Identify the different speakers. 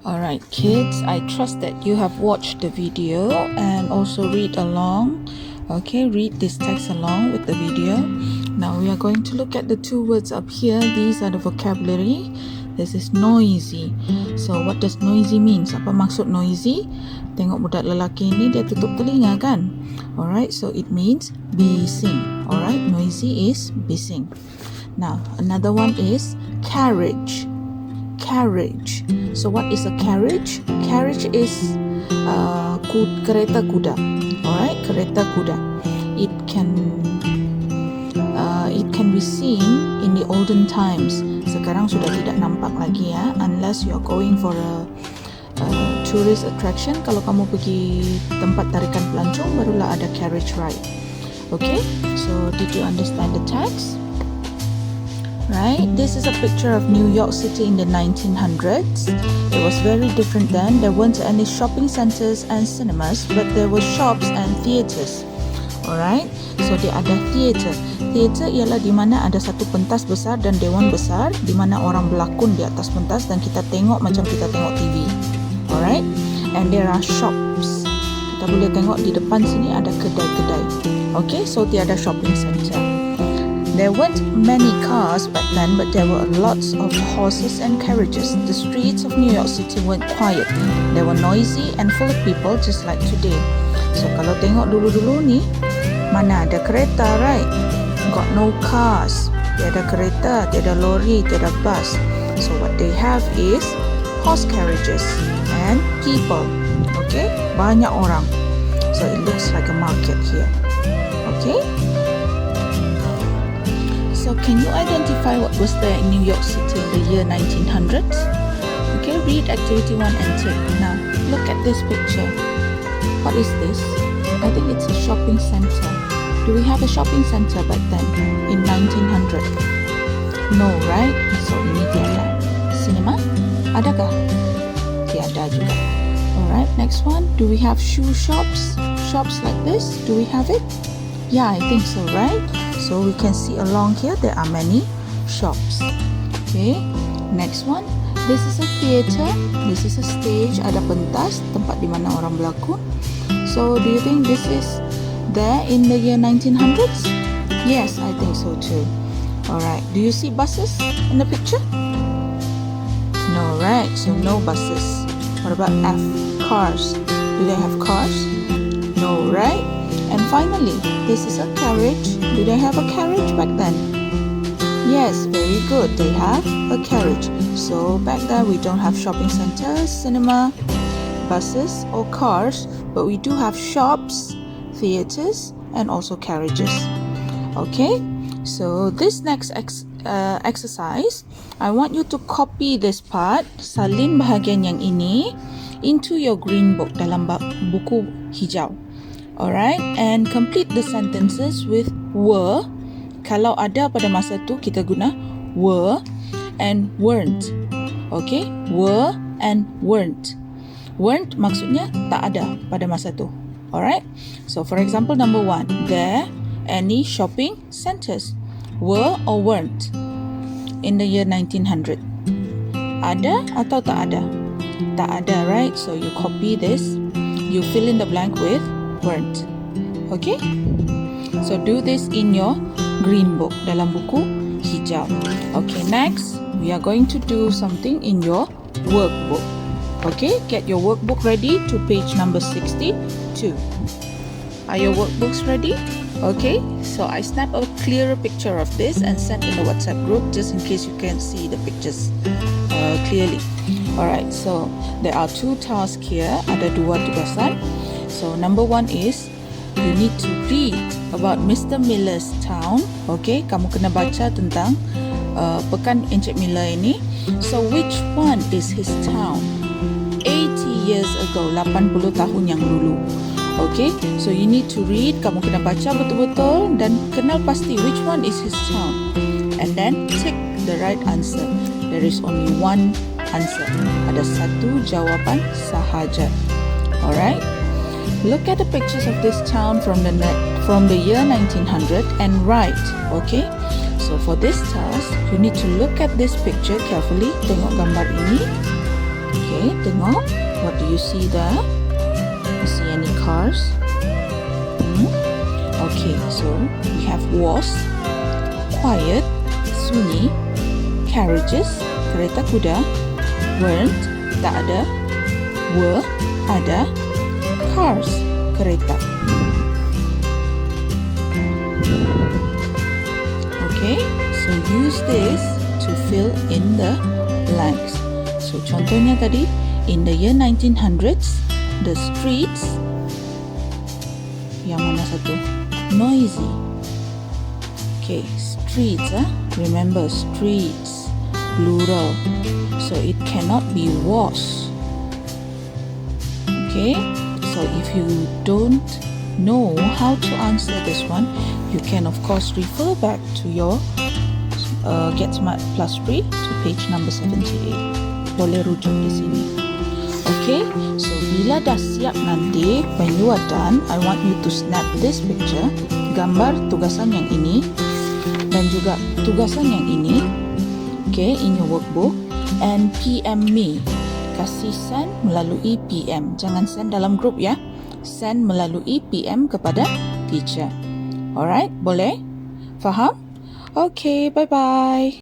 Speaker 1: Alright kids, I trust that you have watched the video and also read along. Okay, read this text along with the video. Now we are going to look at the two words up here. These are the vocabulary. This is noisy. So what does noisy means? Apa maksud noisy? Tengok budak lelaki ni dia tutup telinga kan? Alright, so it means bising. Alright, noisy is bising. Now another one is carriage. Carriage. So what is a carriage? Carriage is kereta kuda. Alright, kereta kuda. It can be seen in the olden times. Sekarang sudah tidak nampak lagi ya, unless you are going for a tourist attraction. Kalau kamu pergi tempat tarikan pelancong, barulah ada carriage ride. Okay, so did you understand the text? Right, this is a picture of New York City in the 1900s. It was very different then. There weren't any shopping centers and cinemas, but there were shops and theaters. Alright, so dia ada theater. Theater ialah di mana ada satu pentas besar dan dewan besar, di mana orang berlakon di atas pentas dan kita tengok macam kita tengok TV. Alright, and there are shops. Kita boleh tengok di depan sini ada kedai-kedai. Okay, so tiada shopping center. There weren't many cars back then, but there were lots of horses and carriages. The streets of New York City weren't quiet. They were noisy and full of people just like today. So kalau tengok dulu-dulu ni, mana ada kereta, right? Got no cars. Tiada kereta, tiada lori, tiada bus. So what they have is horse carriages and people. Okay? Banyak orang. So it looks like a market here. Okay? So can you identify what was there in New York City in the year 1900s? Okay, read activity 1 and 2. Now, look at this picture. What is this? I think it's a shopping center. Do we have a shopping center back then in 1900? No, right? So ini tiada. Cinema? Adakah? Tiada juga. Alright, next one. Do we have shoe shops? Shops like this? Do we have it? Yeah, I think so, right? So we can see along here there are many shops. Okay, next one. This is a theater. This is a stage. Ada pentas, tempat di mana orang berlakon. So do you think this is there in the year 1900s? Yes, I think so too. Alright, do you see buses in the picture? No, right? So no buses. What about F? Cars. Do they have cars? No, right? And finally, this is a carriage. Do they have a carriage back then? Yes, very good. They have a carriage. So back then we don't have shopping centers, cinema, buses or cars, but we do have shops, theaters, and also carriages. Okay, so this next exercise, I want you to copy this part, salin bahagian yang ini, into your green book dalam buku hijau. Alright, and complete the sentences with were. Kalau ada pada masa tu, kita guna were and weren't. Okay, were and weren't. Weren't maksudnya tak ada pada masa tu. Alright, so for example, number 1, there any shopping centers? Were or weren't in the year 1900? Ada atau tak ada? Tak ada, right? So you copy this. You fill in the blank with weren't. Okay, so do this in your green book dalam buku hijau. Okay, next we are going to do something in your workbook. Okay, get your workbook ready to page number 62. Are your workbooks ready? Okay, so I snap a clearer picture of this and send in the WhatsApp group just in case you can't see the pictures clearly. Alright, so there are 2 tasks here. Ada 2 tugasan. So number 1 is you need to read about Mr. Miller's town. Okay, kamu kena baca tentang Pekan Encik Miller ini. So which one is his town? 80 years ago, 80 tahun yang dulu. Okay, so you need to read. Kamu kena baca betul-betul dan kenal pasti which one is his town. And then tick the right answer. There is only one answer. Ada satu jawapan sahaja. Alright. Look at the pictures of this town from the year 1900 and write. Okay, so for this task you need to look at this picture carefully. Tengok gambar ini. Okay, Okay, tengok. What do you see there? You see any cars? Okay, so we have was, quiet, sunyi, carriages, kereta kuda, weren't, tak ada, were, ada, cars, kereta. Okay, so use this to fill in the blanks. So contohnya tadi, in the year 1900s, the streets, yang mana satu? Noisy. Okay, streets, remember streets, plural. So it cannot be was. Okay, so if you don't know how to answer this one, you can of course refer back to your Get Smart Plus 3 to page number 78. Boleh rujuk di sini. Okay, so bila dah siap nanti, when you are done, I want you to snap this picture, gambar tugasan yang ini dan juga tugasan yang ini, okay, in your workbook, and PM me. Kasih send melalui PM. Jangan send dalam group ya. Send melalui PM kepada teacher. Alright, boleh? Faham? Okay, bye-bye.